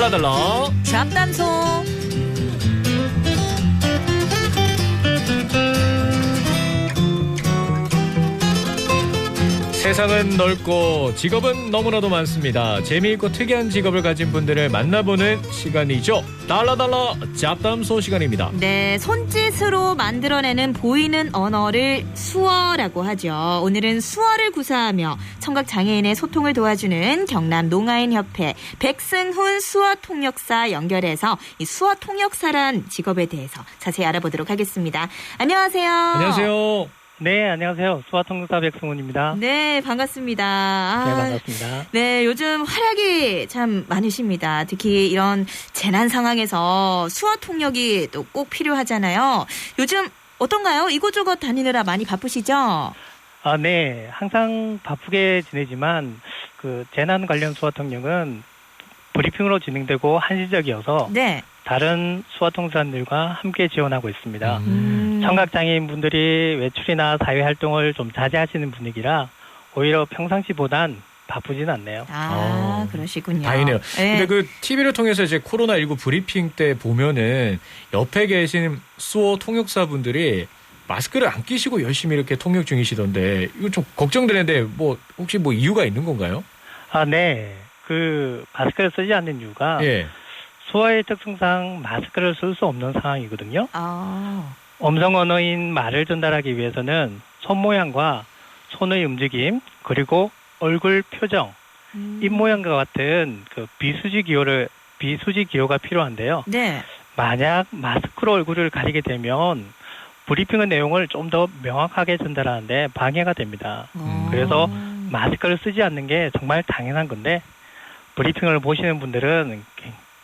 달라달라 잡담소. 세상은 넓고 직업은 너무나도 많습니다. 재미있고 특이한 직업을 가진 분들을 만나보는 시간이죠. 달라달라 잡담소 시간입니다. 네, 손짓으로 만들어내는 보이는 언어를 수어라고 하죠. 오늘은 수어를 구사하며 청각장애인의 소통을 도와주는 경남 농아인협회 백승훈 수어통역사 연결해서 이 수어통역사란 직업에 대해서 자세히 알아보도록 하겠습니다. 안녕하세요. 안녕하세요. 네, 안녕하세요. 수화통역사 백승훈입니다. 네, 반갑습니다. 네, 반갑습니다. 네, 요즘 활약이 참 많으십니다. 특히 이런 재난 상황에서 수어 통역이 또 꼭 필요하잖아요. 요즘 어떤가요? 이곳저곳 다니느라 많이 바쁘시죠? 네. 항상 바쁘게 지내지만 그 재난 관련 수화통역은 브리핑으로 진행되고 한시적이어서 네. 다른 수화통사들과 함께 지원하고 있습니다. 청각장애인 분들이 외출이나 사회활동을 좀 자제하시는 분위기라 오히려 평상시보단 바쁘진 않네요. 그러시군요. 다행이네요. 네. 근데 그 TV를 통해서 이제 코로나19 브리핑 때 보면은 옆에 계신 수어 통역사분들이 마스크를 안 끼시고 열심히 이렇게 통역 중이시던데 이거 좀 걱정되는데 뭐 혹시 뭐 이유가 있는 건가요? 네. 그 마스크를 쓰지 않는 이유가 예. 수어의 특성상 마스크를 쓸 수 없는 상황이거든요. 음성 언어인 말을 전달하기 위해서는 손 모양과 손의 움직임 그리고 얼굴 표정, 입 모양과 같은 그 비수지 기호가 필요한데요. 네. 만약 마스크로 얼굴을 가리게 되면 브리핑의 내용을 좀 더 명확하게 전달하는데 방해가 됩니다. 그래서 마스크를 쓰지 않는 게 정말 당연한 건데 브리핑을 보시는 분들은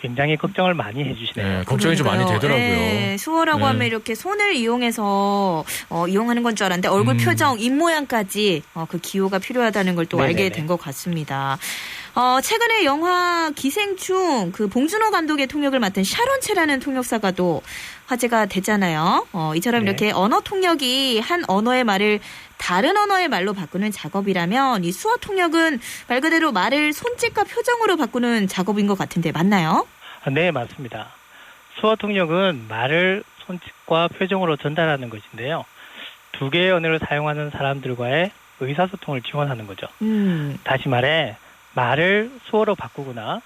굉장히 걱정을 많이 해주시네요. 네, 걱정이 좀 많이 되더라고요. 네, 수어라고 하면 이렇게 손을 이용해서 이용하는 건 줄 알았는데 얼굴 표정, 입 모양까지 그 기호가 필요하다는 걸 또 알게 된 것 같습니다. 최근에 영화 기생충 그 봉준호 감독의 통역을 맡은 샤론체라는 통역사가 또 화제가 됐잖아요. 이처럼 이렇게 언어 통역이 한 언어의 말을 다른 언어의 말로 바꾸는 작업이라면 이 수어 통역은 말 그대로 말을 손짓과 표정으로 바꾸는 작업인 것 같은데 맞나요? 네, 맞습니다. 수어 통역은 말을 손짓과 표정으로 전달하는 것인데요. 두 개의 언어를 사용하는 사람들과의 의사소통을 지원하는 거죠. 다시 말해 말을 수어로 바꾸거나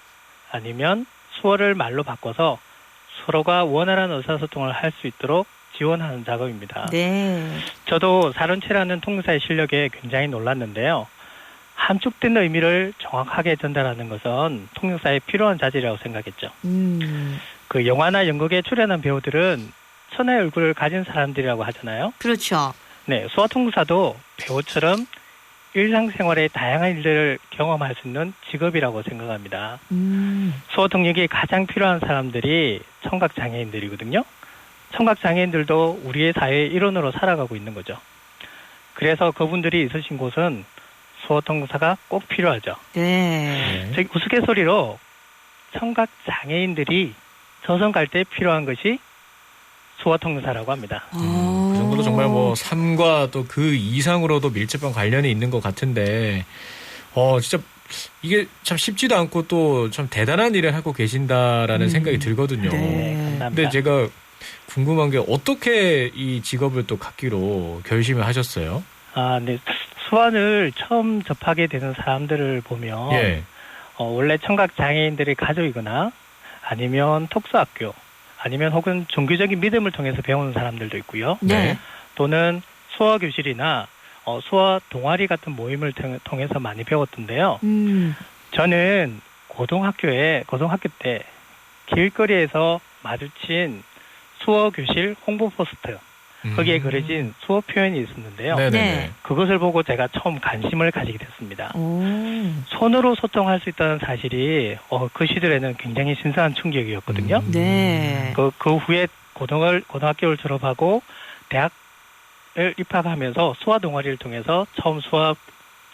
아니면 수어를 말로 바꿔서 서로가 원활한 의사소통을 할 수 있도록 지원하는 작업입니다. 네. 저도 샤론체라는 통역사의 실력에 굉장히 놀랐는데요. 함축된 의미를 정확하게 전달하는 것은 통역사에 필요한 자질이라고 생각했죠. 그 영화나 연극에 출연한 배우들은 천의 얼굴을 가진 사람들이라고 하잖아요. 그렇죠. 네, 수어통역사도 배우처럼 일상생활의 다양한 일들을 경험할 수 있는 직업이라고 생각합니다. 수어통역이 가장 필요한 사람들이 청각장애인들이거든요. 청각장애인들도 우리의 사회의 일원으로 살아가고 있는 거죠. 그래서 그분들이 있으신 곳은 수어통역사가 꼭 필요하죠. 네. 즉 우스갯소리로 청각장애인들이 저승 갈 때 필요한 것이 수어통역사라고 합니다. 그 정도로 정말 뭐 삶과 또 그 이상으로도 밀접한 관련이 있는 것 같은데 진짜 이게 참 쉽지도 않고 또 참 대단한 일을 하고 계신다라는 생각이 들거든요. 네. 감사합니다. 근데 제가 궁금한 게 어떻게 이 직업을 또 갖기로 결심을 하셨어요? 네. 수완을 처음 접하게 되는 사람들을 보면 원래 청각장애인들의 가족이거나 아니면 특수학교 아니면 혹은 종교적인 믿음을 통해서 배우는 사람들도 있고요. 네. 또는 수어교실이나 수어 동아리 같은 모임을 통해서 많이 배웠던데요. 저는 고등학교 때 길거리에서 마주친 수어교실 홍보 포스터 거기에 그려진 수어 표현이 있었는데요. 네. 그것을 보고 제가 처음 관심을 가지게 됐습니다. 손으로 소통할 수 있다는 사실이 그 시절에는 굉장히 신선한 충격이었거든요. 네. 그 후에 고등학교를 졸업하고 대학을 입학하면서 수화 동아리를 통해서 처음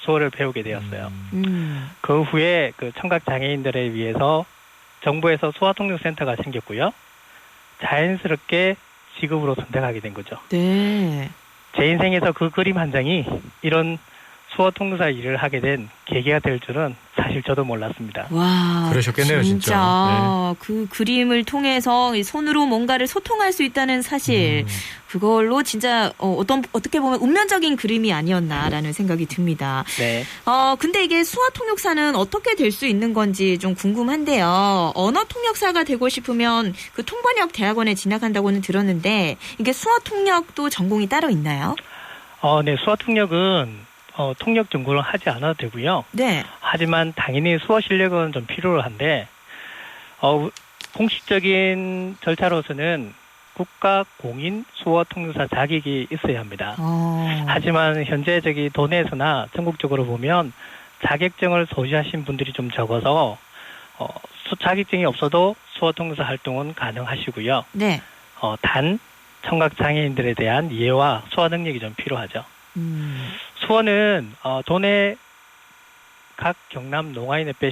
수어를 배우게 되었어요. 그 후에 그 청각장애인들을 위해서 정부에서 수화통역센터가 생겼고요. 자연스럽게 직업으로 선택하게 된 거죠. 네. 제 인생에서 그 그림 한 장이 이런 수어통역사 일을 하게 된 계기가 될 줄은 사실 저도 몰랐습니다. 와, 그러셨겠네요, 진짜. 그 그림을 통해서 손으로 뭔가를 소통할 수 있다는 사실, 그걸로 진짜 어떻게 보면 운명적인 그림이 아니었나라는 생각이 듭니다. 네. 근데 이게 수어 통역사는 어떻게 될 수 있는 건지 좀 궁금한데요. 언어 통역사가 되고 싶으면 그 통번역 대학원에 진학한다고는 들었는데 이게 수어 통역도 전공이 따로 있나요? 네, 수어 통역은 통역 전공을 하지 않아도 되고요. 네. 하지만 당연히 수어 실력은 좀 필요한데 공식적인 절차로서는 국가 공인 수어 통역사 자격이 있어야 합니다. 하지만 현재 도내에서나 전국적으로 보면 자격증을 소지하신 분들이 좀 적어서 자격증이 없어도 수어 통역사 활동은 가능하시고요. 네. 단 청각 장애인들에 대한 이해와 수어 능력이 좀 필요하죠. 수어는 도내 각 경남 농아인협회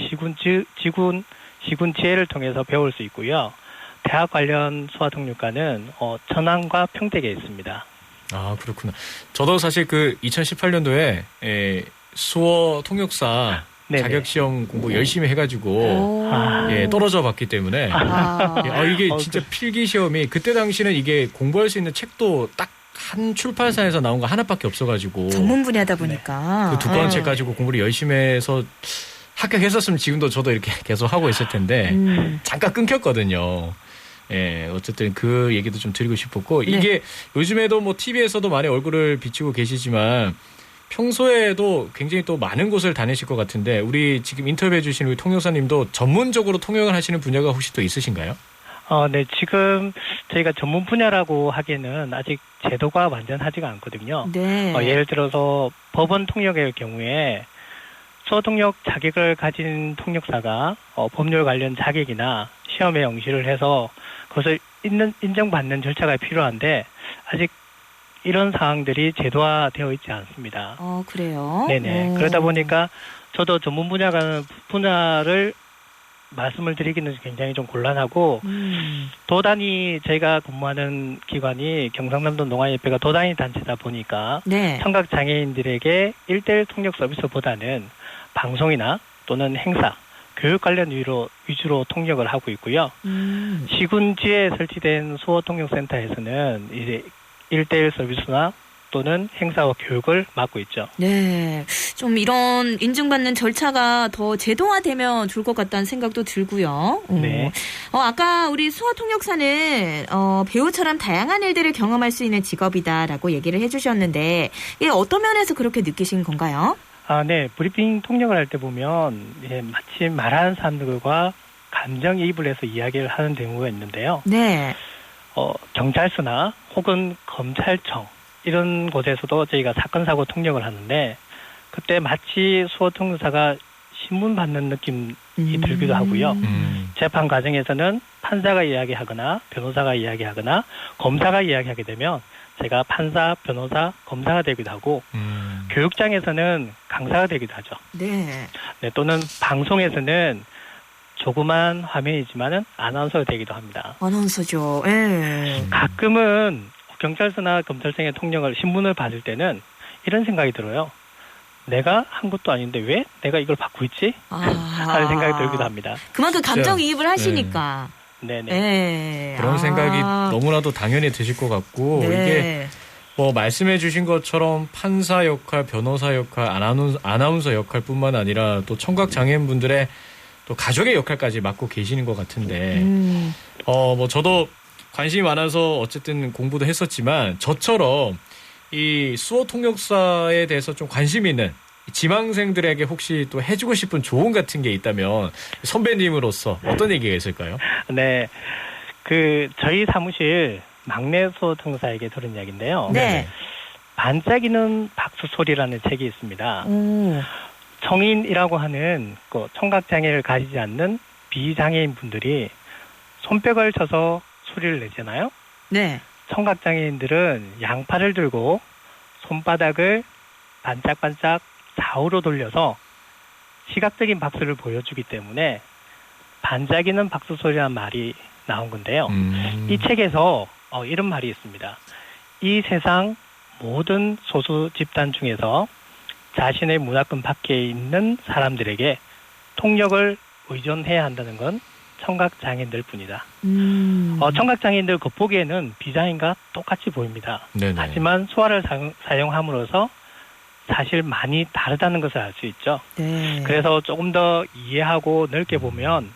시군지회를 통해서 배울 수 있고요. 대학 관련 수어 통역과는 천안과 평택에 있습니다. 아, 그렇구나. 저도 사실 그 2018년도에 수어 통역사 네네. 자격시험 공부 열심히 해가지고 떨어져 봤기 때문에 이게 진짜 필기 시험이 그때 당시는 이게 공부할 수 있는 책도 딱 한 출판사에서 나온 거 하나밖에 없어가지고 전문 분야다 보니까 그 두꺼운 책 가지고 공부를 열심히 해서 합격했었으면 지금도 저도 이렇게 계속 하고 있을 텐데 잠깐 끊겼거든요. 어쨌든 그 얘기도 좀 드리고 싶었고 이게 요즘에도 뭐 TV에서도 많이 얼굴을 비추고 계시지만 평소에도 굉장히 또 많은 곳을 다니실 것 같은데 우리 지금 인터뷰해 주신 우리 통역사님도 전문적으로 통역을 하시는 분야가 혹시 또 있으신가요? 네, 지금 저희가 전문 분야라고 하기에는 아직 제도가 완전하지가 않거든요. 네. 예를 들어서 법원 통역의 경우에 수어 통역 자격을 가진 통역사가 법률 관련 자격이나 시험에 응시를 해서 그것을 인정받는 절차가 필요한데 아직 이런 사항들이 제도화되어 있지 않습니다. 그래요? 네네. 그러다 보니까 저도 전문 분야를 말씀을 드리기는 굉장히 좀 곤란하고 도단위 저희가 근무하는 기관이 경상남도 농아인협회가 도단위 단체다 보니까 청각 장애인들에게 1:1 통역 서비스보다는 방송이나 또는 행사, 교육 관련 위주로 통역을 하고 있고요. 시군지에 설치된 수어 통역센터에서는 이제 1:1 서비스나 또는 행사와 교육을 맡고 있죠. 네. 좀 이런 인증받는 절차가 더 제도화되면 좋을 것 같다는 생각도 들고요. 네. 아까 우리 수어 통역사는 배우처럼 다양한 일들을 경험할 수 있는 직업이다라고 얘기를 해주셨는데 이게 어떤 면에서 그렇게 느끼신 건가요? 네. 브리핑 통역을 할 때 보면 마치 말하는 사람들과 감정이입을 해서 이야기를 하는 경우가 있는데요. 네. 경찰서나 혹은 검찰청 이런 곳에서도 저희가 사건 사고 통역을 하는데 그때 마치 수어 통역사가 신문 받는 느낌이 들기도 하고요. 재판 과정에서는 판사가 이야기하거나 변호사가 이야기하거나 검사가 이야기하게 되면 제가 판사, 변호사, 검사가 되기도 하고 교육장에서는 강사가 되기도 하죠. 네. 또는 방송에서는 조그만 화면이지만은 아나운서가 되기도 합니다. 아나운서죠. 예. 가끔은 경찰서나 검찰청의 통역을 신문을 받을 때는 이런 생각이 들어요. 내가 한 것도 아닌데 왜 내가 이걸 받고 있지? 하는 생각이 들기도 합니다. 그만큼 감정이입을 하시니까. 네네. 네. 그런 생각이 너무나도 당연히 드실 것 같고 이게 뭐 말씀해 주신 것처럼 판사 역할, 변호사 역할, 아나운서 역할뿐만 아니라 또 청각 장애인분들의 또 가족의 역할까지 맡고 계시는 것 같은데 뭐 저도 관심이 많아서 어쨌든 공부도 했었지만 저처럼 이 수어 통역사에 대해서 좀 관심 있는 지망생들에게 혹시 또 해주고 싶은 조언 같은 게 있다면 선배님으로서 어떤 얘기가 있을까요? 네, 저희 사무실 막내 수어 통역사에게 들은 이야기인데요. 네. 반짝이는 박수 소리라는 책이 있습니다. 청인이라고 하는 청각 장애를 가지지 않는 비장애인 분들이 손뼉을 쳐서 소리를 내잖아요. 네. 청각 장애인들은 양팔을 들고 손바닥을 반짝반짝 좌우로 돌려서 시각적인 박수를 보여주기 때문에 반짝이는 박수 소리라는 말이 나온 건데요. 이 책에서 이런 말이 있습니다. 이 세상 모든 소수 집단 중에서 자신의 문화권 밖에 있는 사람들에게 통역을 의존해야 한다는 건 청각 장애인들 뿐이다. 청각 장애인들 겉보기에는 비장애인과 똑같이 보입니다. 네네. 하지만 수화를 사용함으로써 사실 많이 다르다는 것을 알 수 있죠. 네. 그래서 조금 더 이해하고 넓게 보면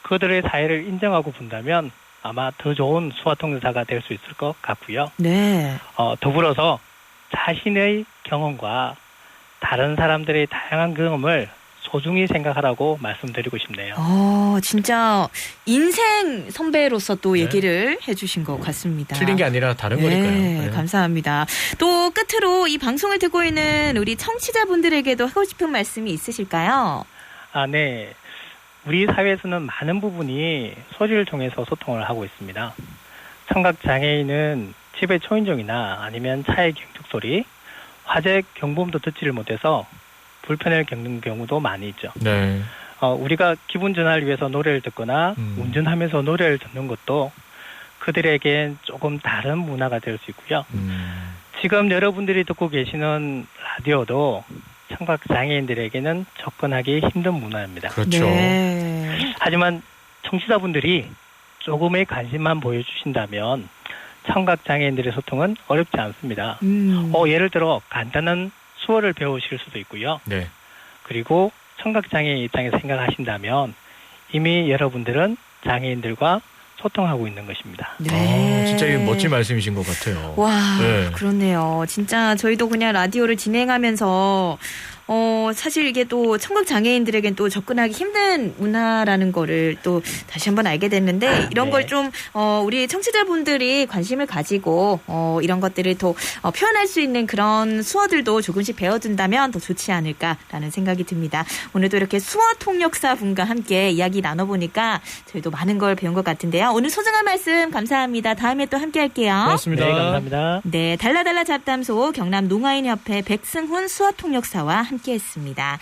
그들의 사회를 인정하고 본다면 아마 더 좋은 수화통역사가 될 수 있을 것 같고요. 네. 더불어서 자신의 경험과 다른 사람들의 다양한 경험을 소중히 생각하라고 말씀드리고 싶네요. 진짜 인생 선배로서 또 네. 얘기를 해주신 것 같습니다. 틀린 게 아니라 다른 네, 거니까요. 네. 감사합니다. 또 끝으로 이 방송을 듣고 있는 우리 청취자분들에게도 하고 싶은 말씀이 있으실까요? 네. 우리 사회에서는 많은 부분이 소리를 통해서 소통을 하고 있습니다. 청각 장애인은 집의 초인종이나 아니면 차의 경적 소리, 화재 경보음도 듣지를 못해서 불편을 겪는 경우도 많이 있죠. 네. 우리가 기분 전환을 위해서 노래를 듣거나 운전하면서 노래를 듣는 것도 그들에겐 조금 다른 문화가 될 수 있고요. 지금 여러분들이 듣고 계시는 라디오도 청각 장애인들에게는 접근하기 힘든 문화입니다. 그렇죠. 네. 하지만 청취자분들이 조금의 관심만 보여주신다면 청각 장애인들의 소통은 어렵지 않습니다. 예를 들어 간단한 수어를 배우실 수도 있고요. 네. 그리고 청각 장애인 입장에서 생각하신다면 이미 여러분들은 장애인들과 소통하고 있는 것입니다. 네. 진짜 이게 멋진 말씀이신 것 같아요. 와, 네. 그렇네요. 진짜 저희도 그냥 라디오를 진행하면서 사실 이게 또 청각 장애인들에겐 또 접근하기 힘든 문화라는 거를 또 다시 한번 알게 됐는데 이런 네. 걸 좀 우리 청취자분들이 관심을 가지고 이런 것들을 또 표현할 수 있는 그런 수어들도 조금씩 배워둔다면 더 좋지 않을까라는 생각이 듭니다. 오늘도 이렇게 수어 통역사 분과 함께 이야기 나눠보니까 저희도 많은 걸 배운 것 같은데요. 오늘 소중한 말씀 감사합니다. 다음에 또 함께 할게요. 고맙습니다. 네, 감사합니다. 네, 달라달라 잡담소 경남 농아인협회 백승훈 수어통역사와 함께했습니다.